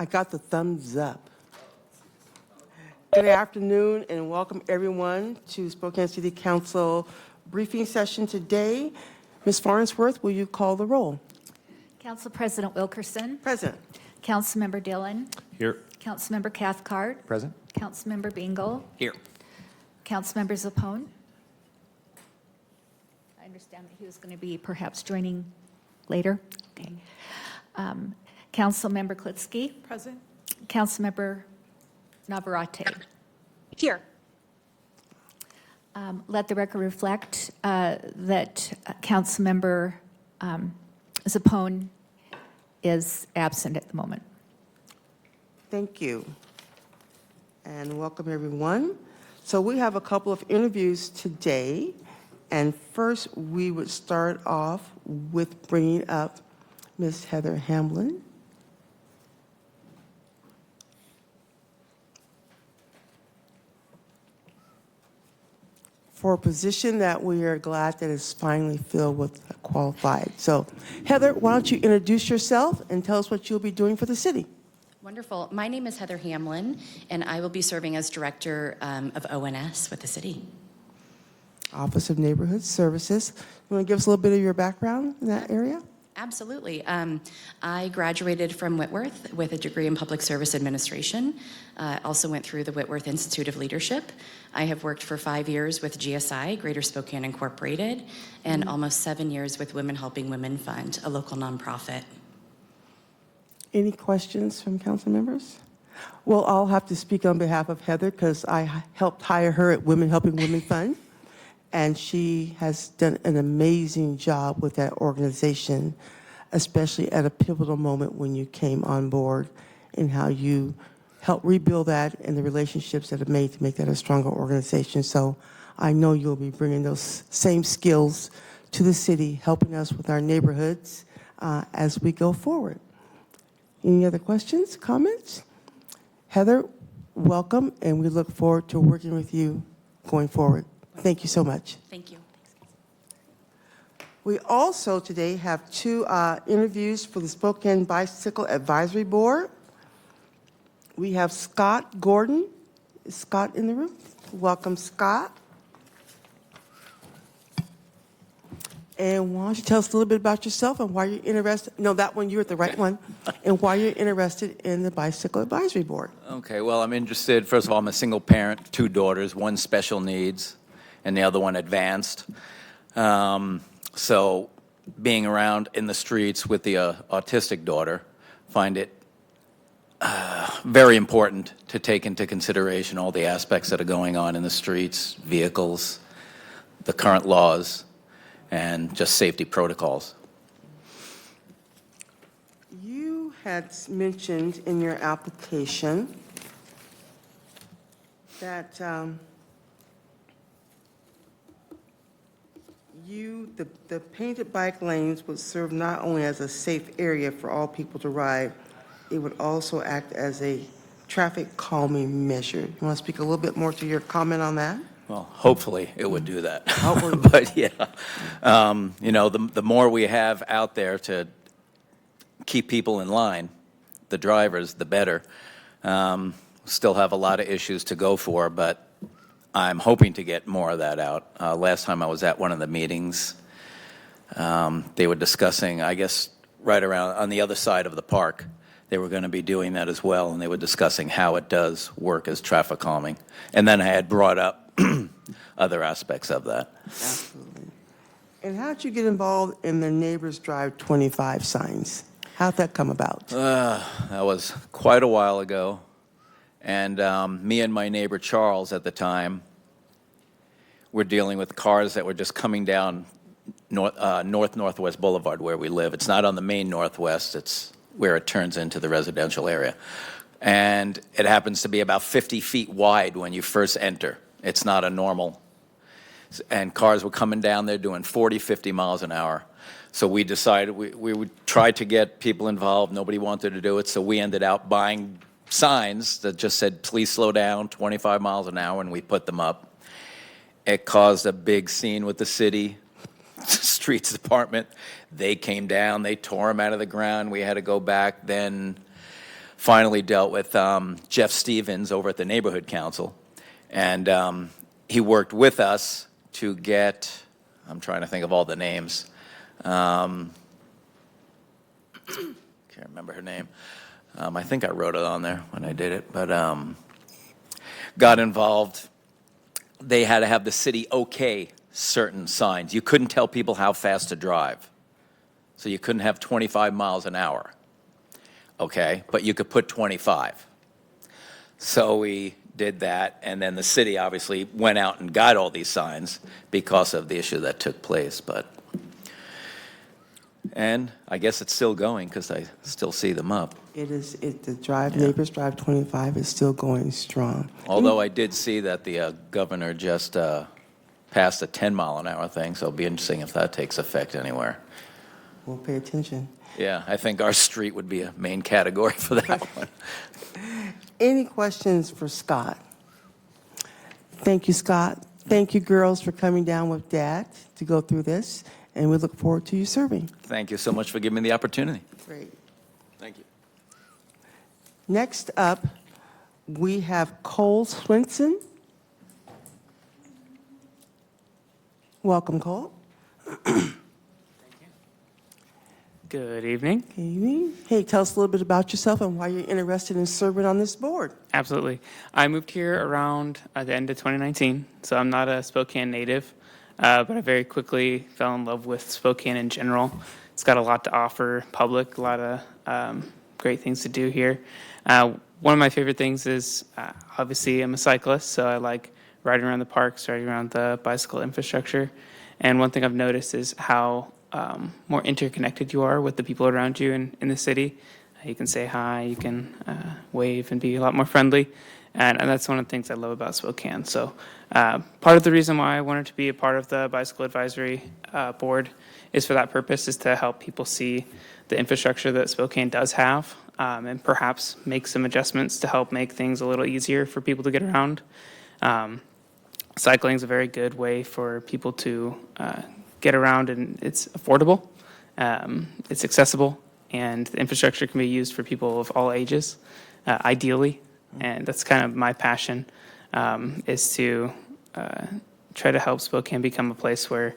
I got the thumbs up. Good afternoon and welcome everyone to Spokane City Council briefing session today. Ms. Farnsworth, will you call the roll? Council President Wilkerson. Present. Councilmember Dillon. Here. Councilmember Cathcart. Present. Councilmember Bingle. Here. Councilmember Zapone. I understand that he was going to be perhaps joining later. Okay. Councilmember Klitsky. Present. Councilmember Navarrete. Here. Let the record reflect that Councilmember Zapone is absent at the moment. Thank you. And welcome everyone. So we have a couple of interviews today. And first we would start off with bringing up Ms. Heather Hamlin. For a position that we are glad that is finally filled with qualified. So Heather, why don't you introduce yourself and tell us what you'll be doing for the city? Wonderful. My name is Heather Hamlin, and I will be serving as Director of ONS with the city. Office of Neighborhood Services. You want to give us a little bit of your background in that area? Absolutely. I graduated from Whitworth with a degree in Public Service Administration. Also went through the Whitworth Institute of Leadership. I have worked for 5 years with GSI, Greater Spokane Incorporated, and almost 7 years with Women Helping Women Fund, a local nonprofit. Any questions from council members? Well, I'll have to speak on behalf of Heather because I helped hire her at Women Helping Women Fund, and she has done an amazing job with that organization, especially at a pivotal moment when you came on board and how you helped rebuild that and the relationships that are made to make that a stronger organization. So I know you'll be bringing those same skills to the city, helping us with our neighborhoods as we go forward. Any other questions, comments? Heather, welcome, and we look forward to working with you going forward. Thank you so much. Thank you. We also today have two interviews for the Spokane Bicycle Advisory Board. We have Scott Gordon. Is Scott in the room? Welcome, Scott. And why don't you tell us a little bit about yourself and why you're interested, no, that one, you're at the right one, and why you're interested in the Bicycle Advisory Board. Okay, well, I'm interested, first of all, I'm a single parent, 2 daughters, one special needs, and the other one advanced. So being around in the streets with the autistic daughter, find it very important to take into consideration all the aspects that are going on in the streets, vehicles, the current laws, and just safety protocols. You had mentioned in your application that the painted bike lanes would serve not only as a safe area for all people to ride, it would also act as a traffic calming measure. You want to speak a little bit more to your comment on that? Well, hopefully it would do that. Hopefully. But yeah, you know, the more we have out there to keep people in line, the drivers, the better. Still have a lot of issues to go for, but I'm hoping to get more of that out. Last time I was at one of the meetings, they were discussing, I guess, right around on the other side of the park, they were going to be doing that as well, and they were discussing how it does work as traffic calming. And then I had brought up other aspects of that. Absolutely. And how did you get involved in the Neighbors Drive 25 signs? How'd that come about? That was quite a while ago. And me and my neighbor Charles at the time were dealing with cars that were just coming down Northwest Boulevard where we live. It's not on the main Northwest, it's where it turns into the residential area. And it happens to be about 50 feet wide when you first enter. It's not a normal. And cars were coming down there doing 40, 50 miles an hour. So we decided we would try to get people involved. Nobody wanted to do it, so we ended up buying signs that just said, please slow down, 25 miles an hour, and we put them up. It caused a big scene with the city streets department. They came down, they tore them out of the ground. We had to go back. Then finally dealt with Jeff Stevens over at the Neighborhood Council, and he worked with us to get, I'm trying to think of all the names. Can't remember her name. I think I wrote it on there when I did it, but got involved. They had to have the city okay certain signs. You couldn't tell people how fast to drive. So you couldn't have 25 miles an hour, okay? But you could put 25. So we did that, and then the city obviously went out and got all these signs because of the issue that took place, and I guess it's still going because I still see them up. The drive, Neighbors Drive 25 is still going strong. Although I did see that the governor just passed a 10-mile-an-hour thing, so it'll be interesting if that takes effect anywhere. We'll pay attention. Yeah, I think our street would be a main category for that one. Any questions for Scott? Thank you, Scott. Thank you, girls, for coming down with Dad to go through this, and we look forward to you serving. Thank you so much for giving me the opportunity. Great. Thank you. Next up, we have Cole Swinson. Welcome, Cole. Good evening. Good evening. Hey, tell us a little bit about yourself and why you're interested in serving on this board. Absolutely. I moved here around the end of 2019, so I'm not a Spokane native, but I very quickly fell in love with Spokane in general. It's got a lot to offer public, a lot of great things to do here. One of my favorite things is, obviously, I'm a cyclist, so I like riding around the parks, riding around the bicycle infrastructure. And one thing I've noticed is how more interconnected you are with the people around you in the city. You can say hi, you can wave and be a lot more friendly. And that's one of the things I love about Spokane. So part of the reason why I wanted to be a part of the Bicycle Advisory Board is for that purpose, is to help people see the infrastructure that Spokane does have, and perhaps make some adjustments to help make things a little easier for people to get around. Cycling is a very good way for people to get around, and it's affordable, it's accessible, and the infrastructure can be used for people of all ages, ideally. And that's kind of my passion, is to try to help Spokane become a place where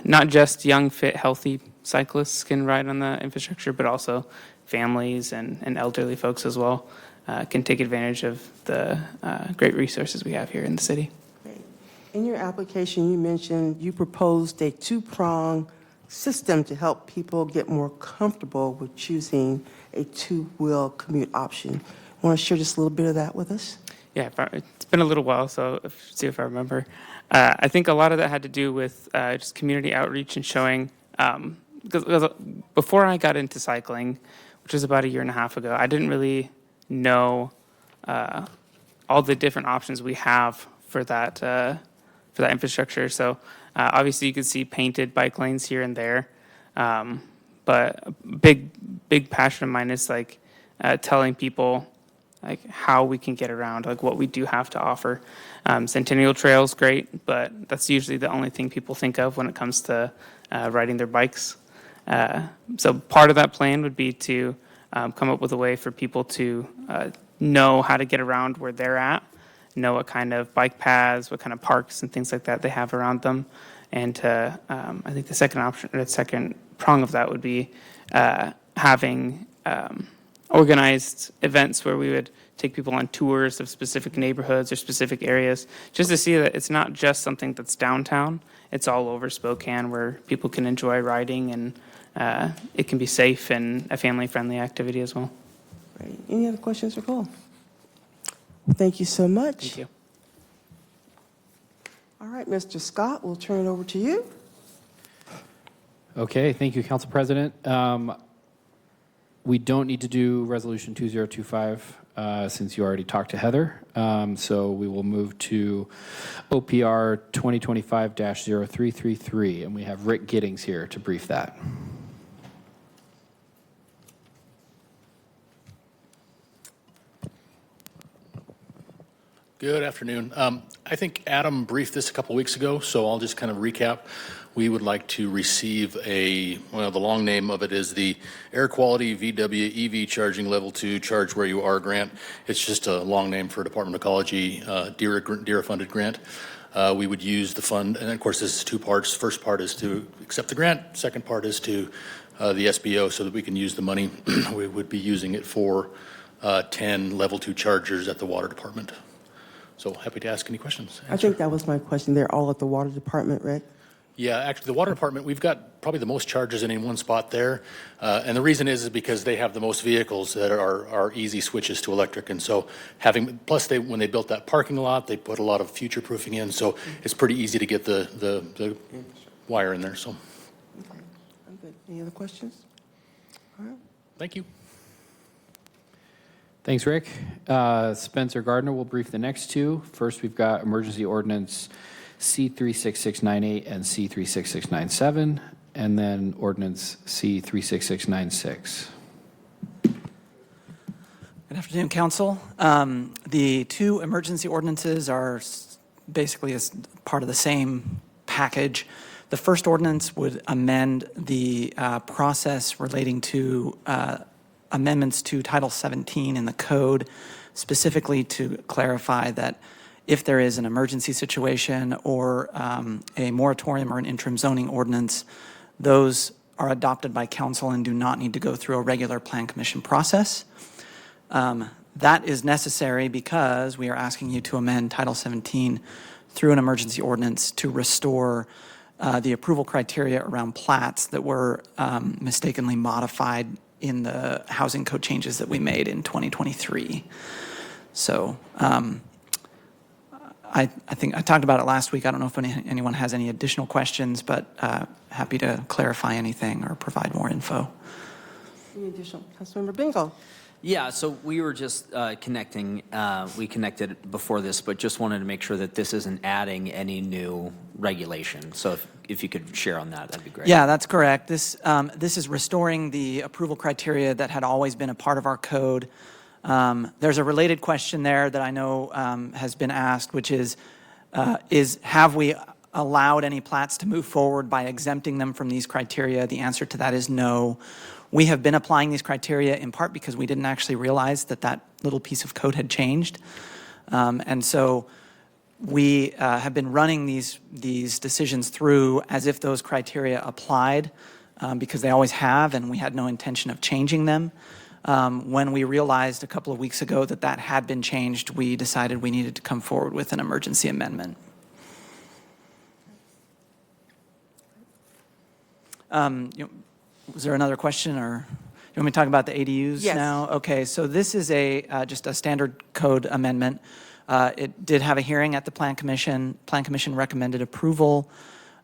not just young, fit, healthy cyclists can ride on the infrastructure, but also families and elderly folks as well can take advantage of the great resources we have here in the city. In your application, you mentioned you proposed a two-prong system to help people get more comfortable with choosing a two-wheel commute option. Want to share just a little bit of that with us? Yeah, it's been a little while, so see if I remember. I think a lot of that had to do with just community outreach and showing, because before I got into cycling, which was about a year and a half ago, I didn't really know all the different options we have for that infrastructure. So obviously you could see painted bike lanes here and there, but a big passion of mine is like telling people like how we can get around, like what we do have to offer. Centennial Trail's great, but that's usually the only thing people think of when it comes to riding their bikes. So part of that plan would be to come up with a way for people to know how to get around where they're at, know what kind of bike paths, what kind of parks and things like that they have around them. And I think the second prong of that would be having organized events where we would take people on tours of specific neighborhoods or specific areas, just to see that it's not just something that's downtown, it's all over Spokane where people can enjoy riding, and it can be safe and a family-friendly activity as well. Great. Any other questions for Cole? Thank you so much. Thank you. All right, Mr. Scott, we'll turn it over to you. Okay, thank you, Council President. We don't need to do Resolution 2025 since you already talked to Heather. So we will move to OPR 2025-0333, and we have Rick Giddings here to brief that. Good afternoon. I think Adam briefed this a couple weeks ago, so I'll just kind of recap. We would like to receive the long name of it is the Air Quality VW EV Charging Level 2 Charge Where You Are grant. It's just a long name for Department of Ecology DERA-funded grant. We would use the fund, and of course this is two parts. First part is to accept the grant. Second part is to the SBO so that we can use the money. We would be using it for 10 Level 2 chargers at the Water Department. So happy to ask any questions. I think that was my question. They're all at the Water Department, Rick? Yeah, actually, the Water Department, we've got probably the most chargers in one spot there. And the reason is because they have the most vehicles that are easy switches to electric. And so plus when they built that parking lot, they put a lot of future proofing in. So it's pretty easy to get the wire in there. So Okay, I'm good. Any other questions? All right. thank you. Thanks, Rick. Spencer Gardner will brief the next two. First, we've got Emergency Ordinance C36698 and C36697, and then Ordinance C36696. Good afternoon, Council. The two emergency ordinances are basically as part of the same package. The first ordinance would amend the process relating to amendments to Title 17 in the code, specifically to clarify that if there is an emergency situation or a moratorium or an interim zoning ordinance, those are adopted by council and do not need to go through a regular plan commission process. That is necessary because we are asking you to amend Title 17 through an emergency ordinance to restore the approval criteria around plats that were mistakenly modified in the housing code changes that we made in 2023. So I think I talked about it last week. I don't know if anyone has any additional questions, but happy to clarify anything or provide more info. Any additional? Councilmember Bingo. Yeah, so we were just connecting, we connected before this, but just wanted to make sure that this isn't adding any new regulation. So if you could share on that, that'd be great. Yeah, that's correct. This is restoring the approval criteria that had always been a part of our code. There's a related question there that I know has been asked, which is have we allowed any plats to move forward by exempting them from these criteria? The answer to that is no. We have been applying these criteria in part because we didn't actually realize that that little piece of code had changed. And so we have been running these decisions through as if those criteria applied because they always have, and we had no intention of changing them. When we realized a couple of weeks ago that that had been changed, we decided we needed to come forward with an emergency amendment. Was there another question, or you want me to talk about the ADUs now? Okay, so this is just a standard code amendment. It did have a hearing at the Plan Commission. Plan Commission recommended approval.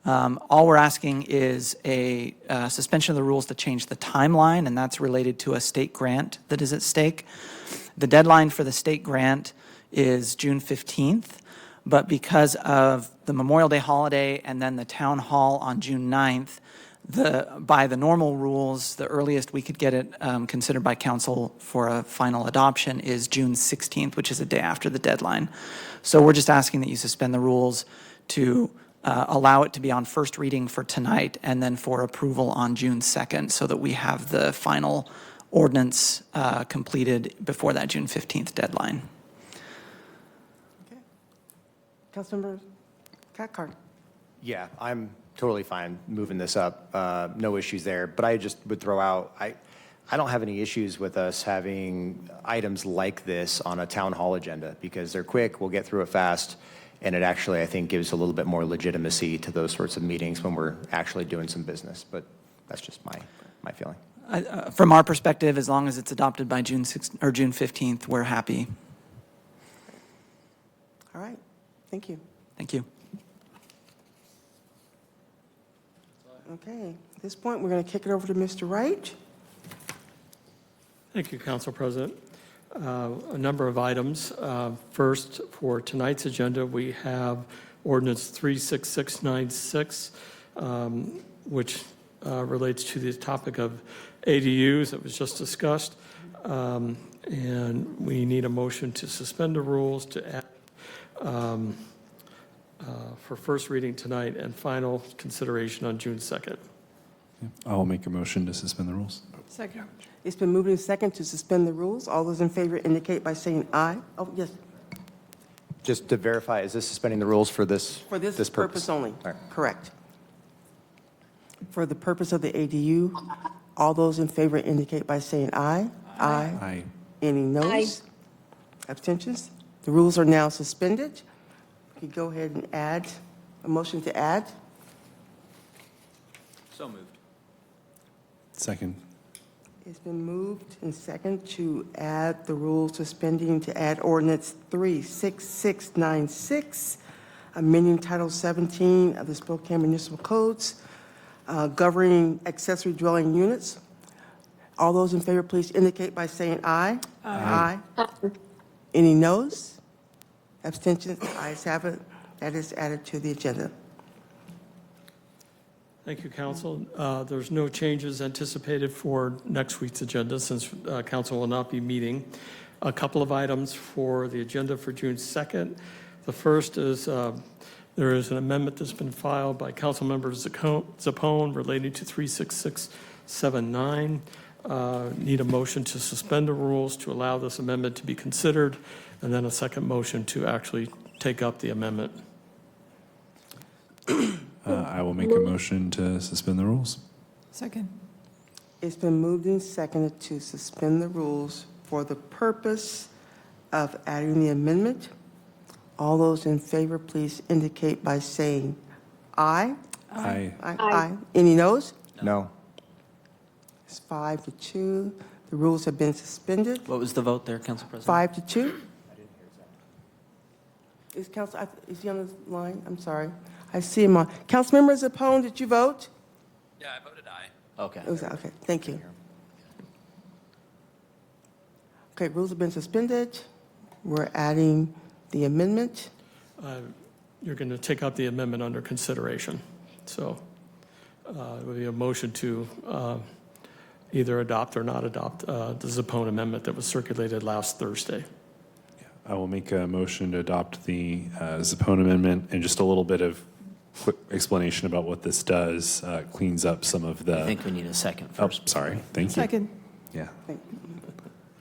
All we're asking is a suspension of the rules to change the timeline, and that's related to a state grant that is at stake. The deadline for the state grant is June 15th, but because of the Memorial Day holiday and then the town hall on June 9th, by the normal rules, the earliest we could get it considered by council for a final adoption is June 16th, which is a day after the deadline. So we're just asking that you suspend the rules to allow it to be on first reading for tonight and then for approval on June 2nd so that we have the final ordinance completed before that June 15th deadline. Okay. Councilmember Cathcart. Yeah, I'm totally fine moving this up. No issues there. But I just would throw out, I don't have any issues with us having items like this on a town hall agenda because they're quick, we'll get through it fast, and it actually, I think, gives a little bit more legitimacy to those sorts of meetings when we're actually doing some business. But that's just my feeling. From our perspective, as long as it's adopted by June 6th or June 15th, we're happy. All right. Thank you. Thank you. Okay. At this point, we're going to kick it over to Mr. Wright. Thank you, Council President. A number of items. First, for tonight's agenda, we have Ordinance 36696, which relates to the topic of ADUs that was just discussed. And we need a motion to suspend the rules to add for first reading tonight and final consideration on June 2nd. I'll make a motion to suspend the rules. Second. It's been moved and second to suspend the rules. All those in favor indicate by saying aye. Oh, yes, Just to verify, is this suspending the rules for this? for this purpose only. All right. Correct. For the purpose of the ADU, all those in favor indicate by saying aye. Aye. Aye. Any noes? Abstentions? The rules are now suspended. You go ahead and add, a motion to add. So moved. Second. It's been moved and second to add the rules suspending to add ordinance 36696, amending Title 17 of the Spokane Municipal Codes, governing accessory dwelling units. All those in favor, please indicate by saying aye. Aye. Any noes? Abstentions? The ayes have it. That is added to the agenda. Thank you, council. There's no changes anticipated for next week's agenda since council will not be meeting. A couple of items for the agenda for June 2nd. The first is there is an amendment that's been filed by Councilmember Zappone relating to 36679. Need a motion to suspend the rules to allow this amendment to be considered, and then a second motion to actually take up the amendment. I will make a motion to suspend the rules. Second. It's been moved and seconded to suspend the rules for the purpose of adding the amendment. All those in favor, please indicate by saying aye. Aye. Aye. Any noes? No. It's 5-2. The rules have been suspended. What was the vote there, Council President? 5-2. Is he on the line? I'm sorry. I see him on. Councilmember Zappone, did you vote? Yeah, I voted aye. Okay. Okay, thank you. Okay, rules have been suspended. We're adding the amendment. You're going to take up the amendment under consideration. So it would be a motion to either adopt or not adopt the Zappone amendment that was circulated last Thursday. I will make a motion to adopt the Zappone amendment, and just a little bit of quick explanation about what this does. Cleans up some of the. I think we need a second Oh, first. sorry. Thank you. Second. Yeah.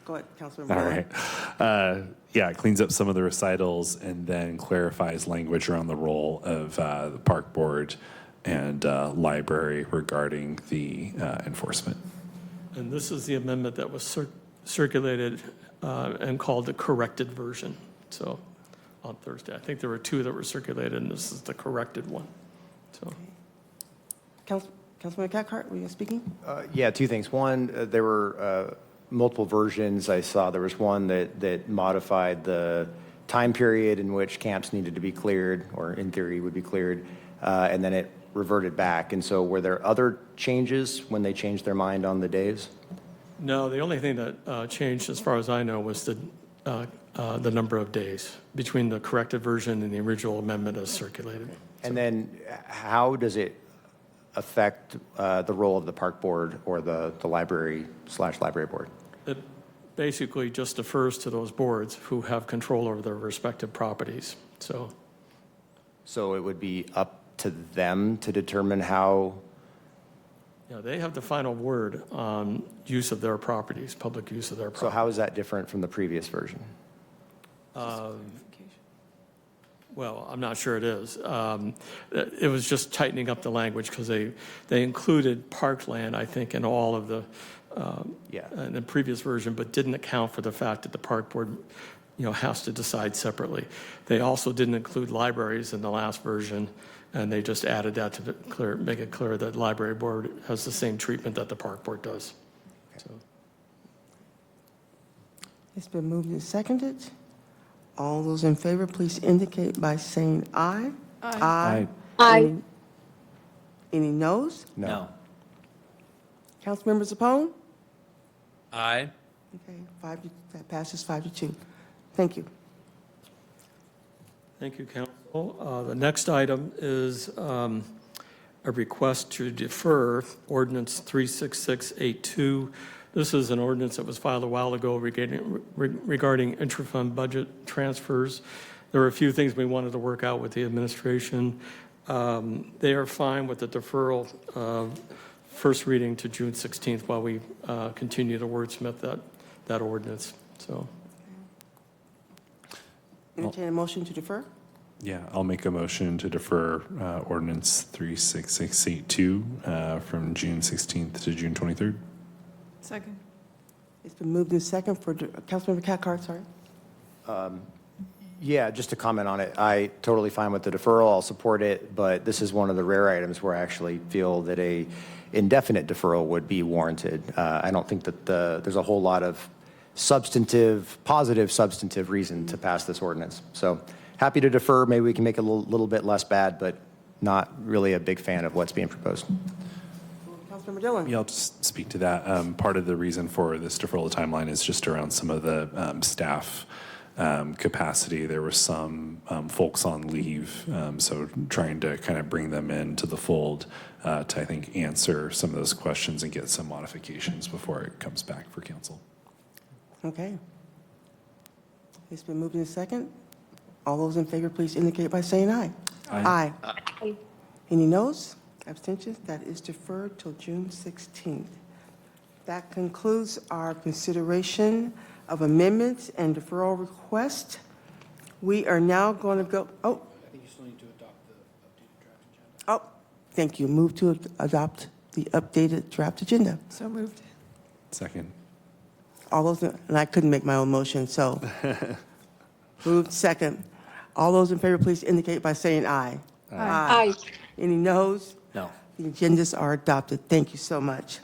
Go ahead, Councilmember. All right. Yeah, it cleans up some of the recitals and then clarifies language around the role of the park board and library regarding the enforcement. And this is the amendment that was circulated and called the corrected version. So on Thursday, I think there were two that were circulated, and this is the corrected one. So Councilman Cathcart, were you speaking? Yeah, two things. One, there were multiple versions. I saw there was one that modified the time period in which camps needed to be cleared, or in theory would be cleared, and then it reverted back. And so were there other changes when they changed their mind on the days? no, the only thing that changed, as far as I know, was the number of days between the corrected version and the original amendment as circulated. And then how does it affect the role of the park board or the library/library board? It basically just defers to those boards who have control over their respective properties. So So it would be up to them to determine how, yeah, they have the final word on use of their properties, public use of their so property. how is that different from the previous version? Well, I'm not sure it is. It was just tightening up the language because they included parkland, I think, in all of the, in the previous version, but didn't account for the fact that the park board, has to decide separately. They also didn't include libraries in the last version, and they just added that to make it clear that library board has the same treatment that the park board does. So, It's been moved and seconded. All those in favor, please indicate by saying aye. Aye. Aye. Any noes? No. Councilmember Zappone? Aye. Okay, that passes 5-2. Thank you. thank you, council. The next item is a request to defer ordinance 36682. This is an ordinance that was filed a while ago regarding intrafund budget transfers. there were a few things we wanted to work out with the administration. They are fine with the deferral of first reading to June 16th while we continue to wordsmith that ordinance. So, Entertain a motion to defer? Yeah, I'll make a motion to defer ordinance 36682 from June 16th to June 23rd. Second. It's been moved in second for, Councilmember Cathcart, sorry. Yeah, just to comment on it, I totally fine with the deferral. I'll support it, but this is one of the rare items where I actually feel that a indefinite deferral would be warranted. I don't think that there's a whole lot of positive substantive reason to pass this ordinance. So happy to defer. Maybe we can make it a little bit less bad, but not really a big fan of what's being proposed. Councilmember Dillon. Yeah, I'll just speak to that. Part of the reason for this deferral timeline is just around some of the staff capacity. There were some folks on leave, so trying to kind of bring them into the fold to, I think, answer some of those questions and get some modifications before it comes back for council. Okay. It's been moved in second. All those in favor, please indicate by saying aye. Aye. Any noes? Abstentions? That is deferred till June 16th. That concludes our consideration of amendments and deferral request. We are now going to go, I think you still need to adopt the updated draft agenda. Thank you. Move to adopt the updated draft agenda. So moved. Second. All those, and I couldn't make my own motion, so moved second. All those in favor, please indicate by saying aye. Aye. Any noes? No. The agendas are adopted. Thank you so much.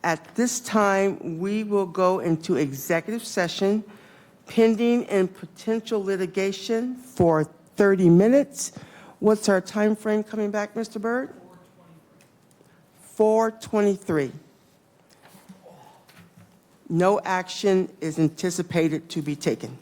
At this time, we will go into executive session pending and potential litigation for 30 minutes. What's our time frame coming back, Mr. Byrd? 4:23. No action is anticipated to be taken.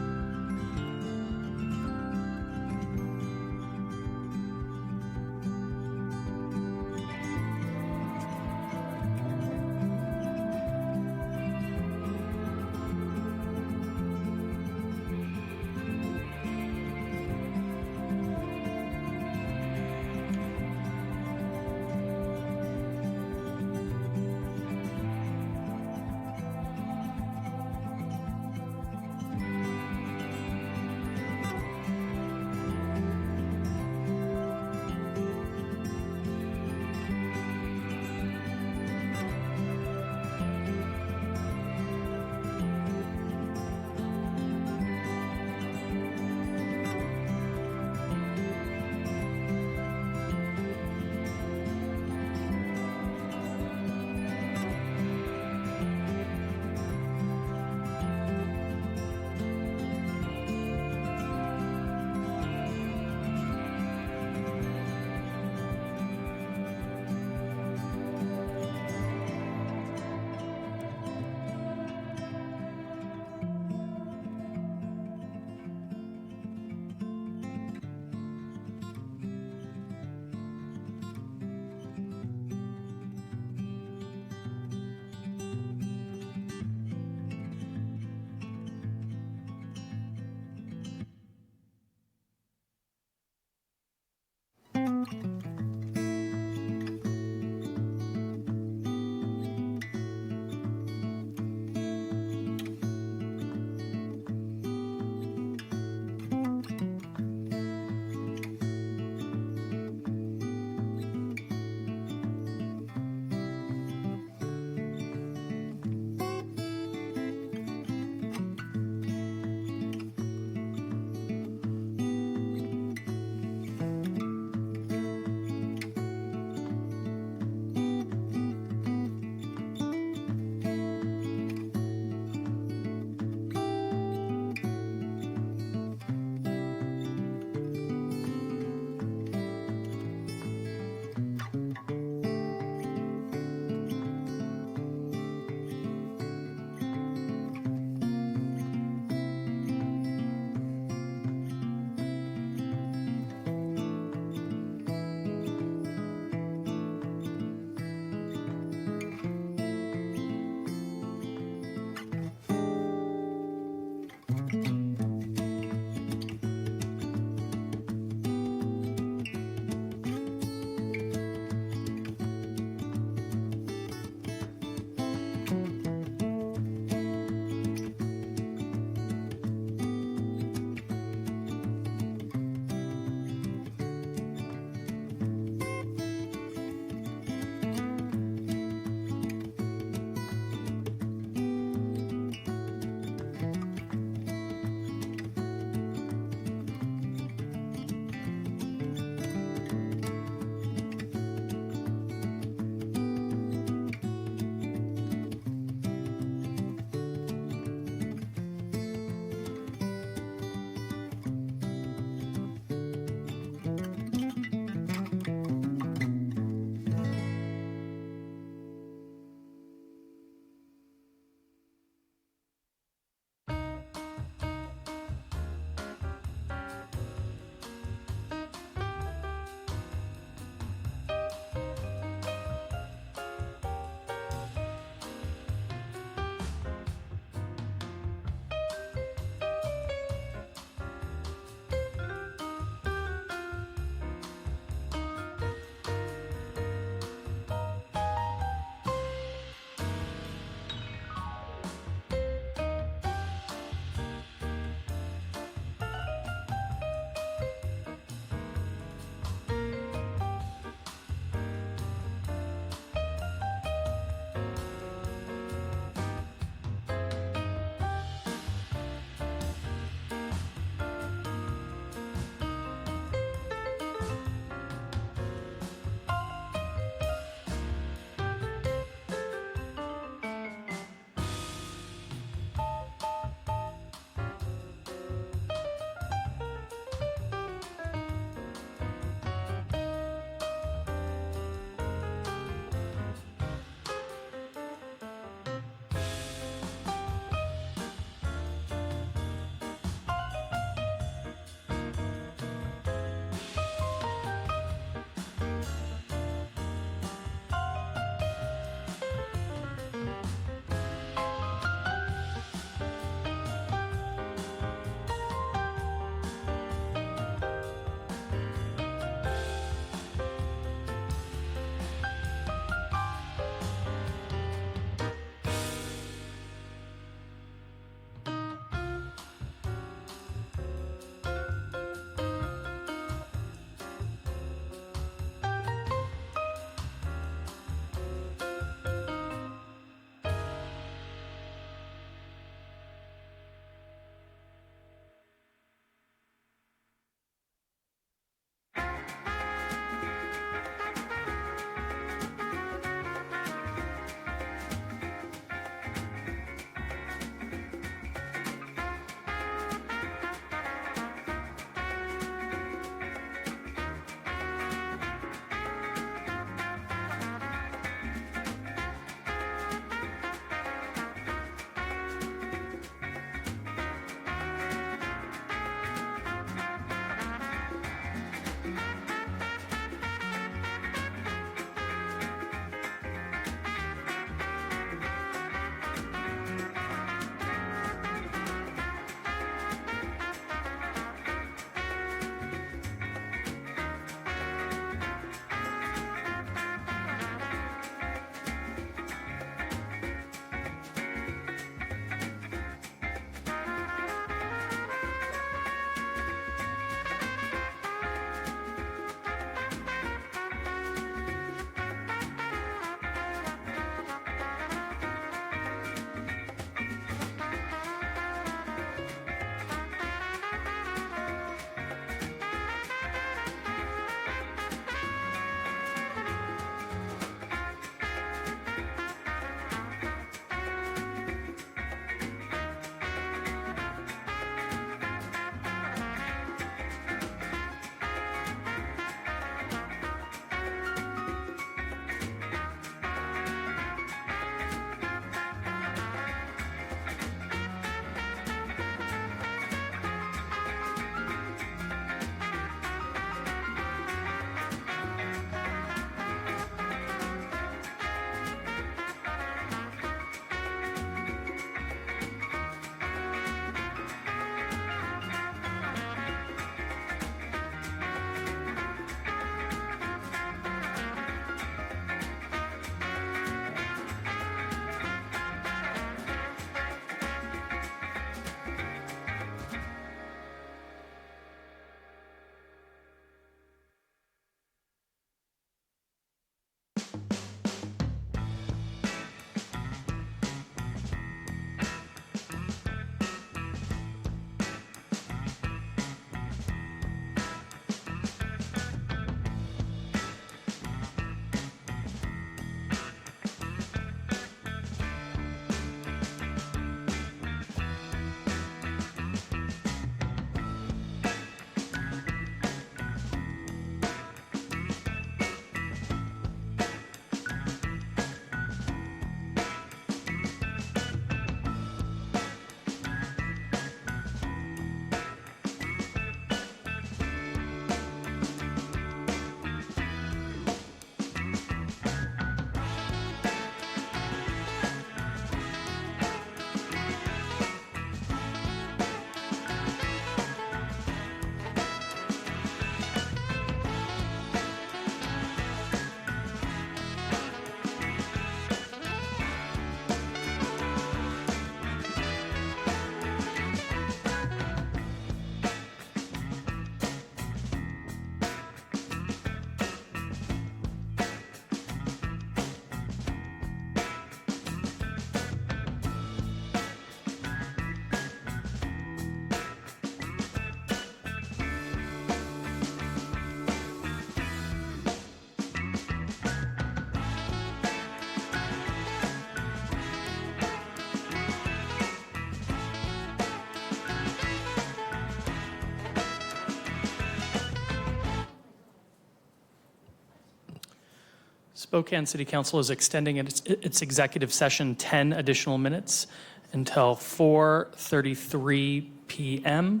Spokane City Council is extending its executive session 10 additional minutes until 4:33 p.m.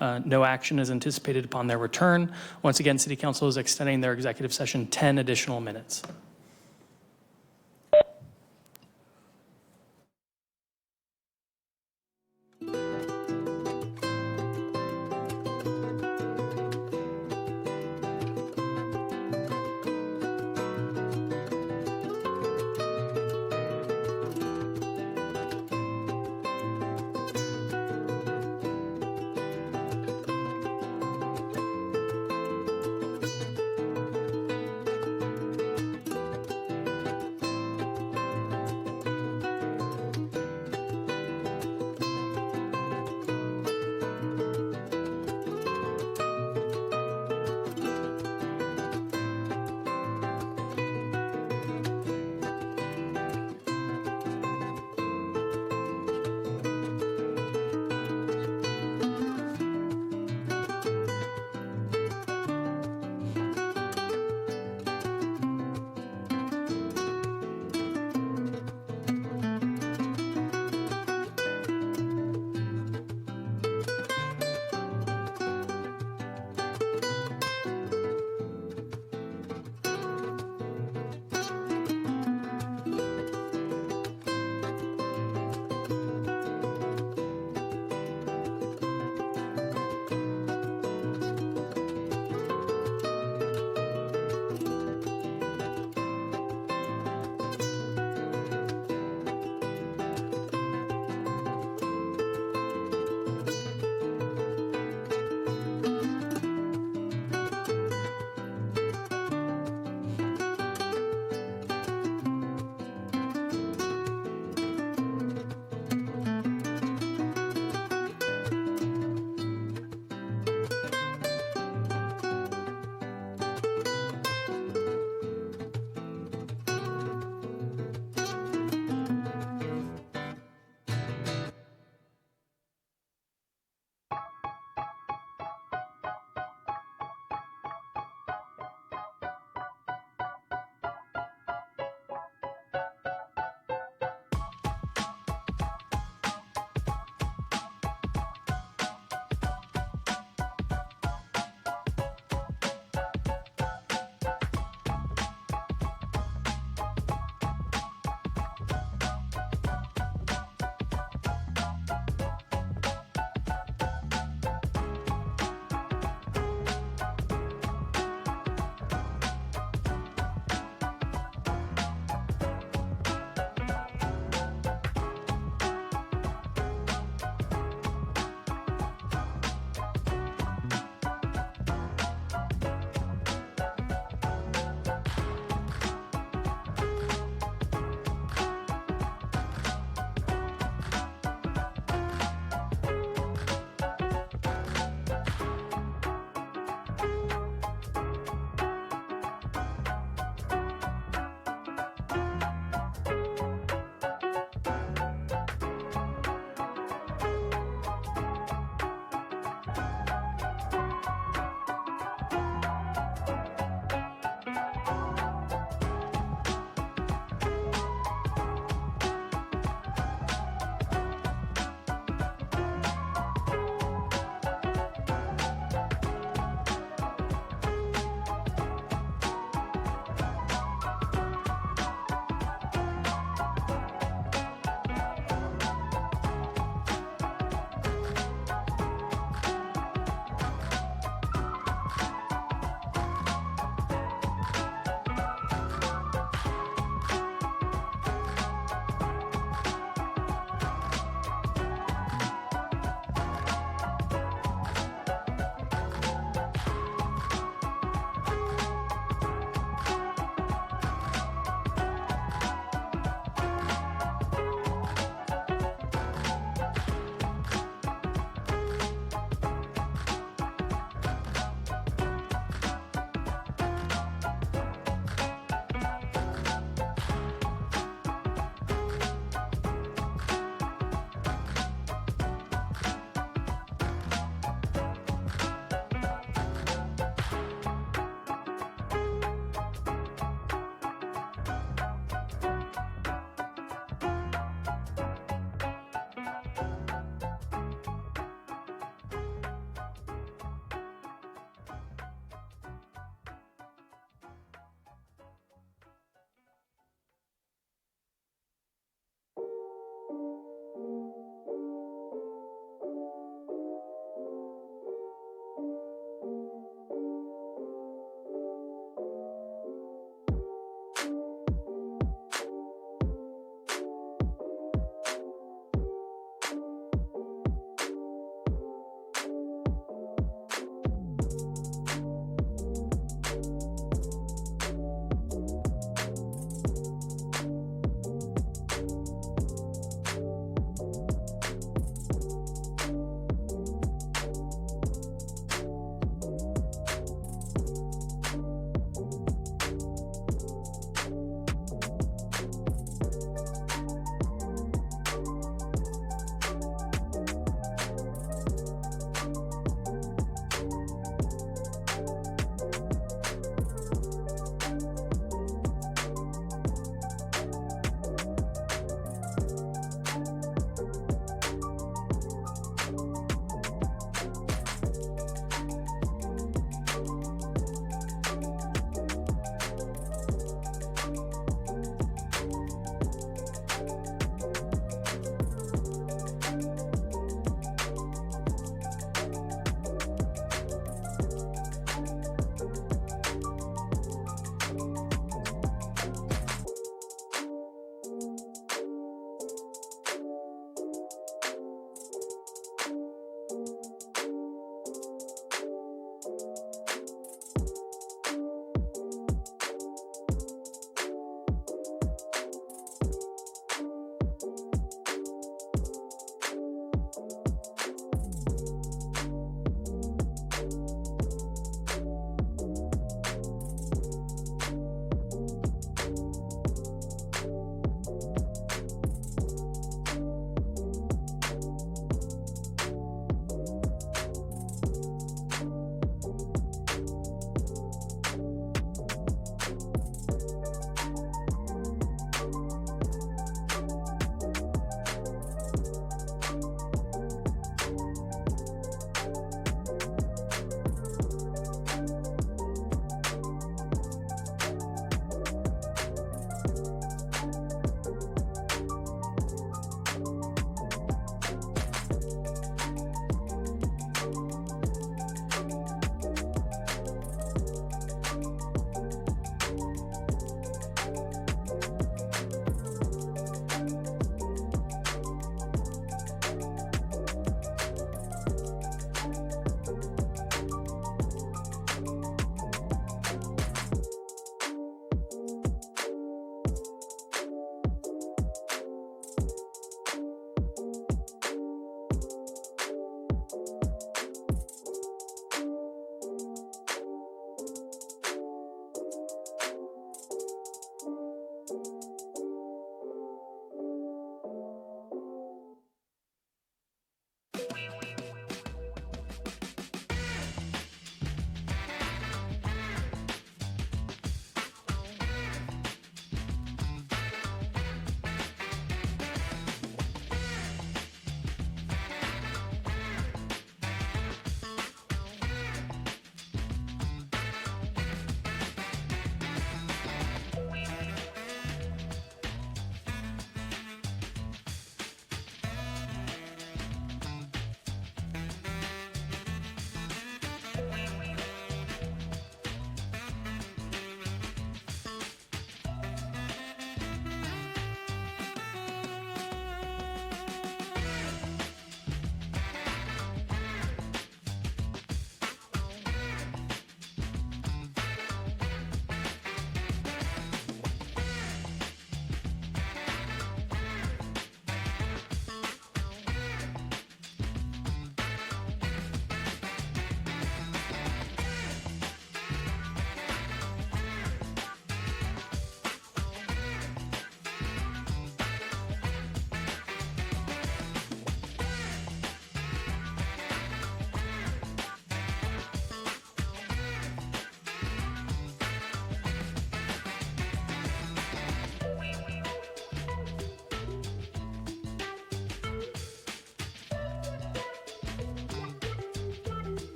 No action is anticipated upon their return. Once again, City Council is extending their executive session 10 additional minutes.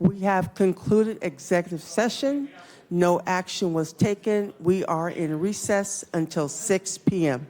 We have concluded executive session. No action was taken. We are in recess until 6 p.m.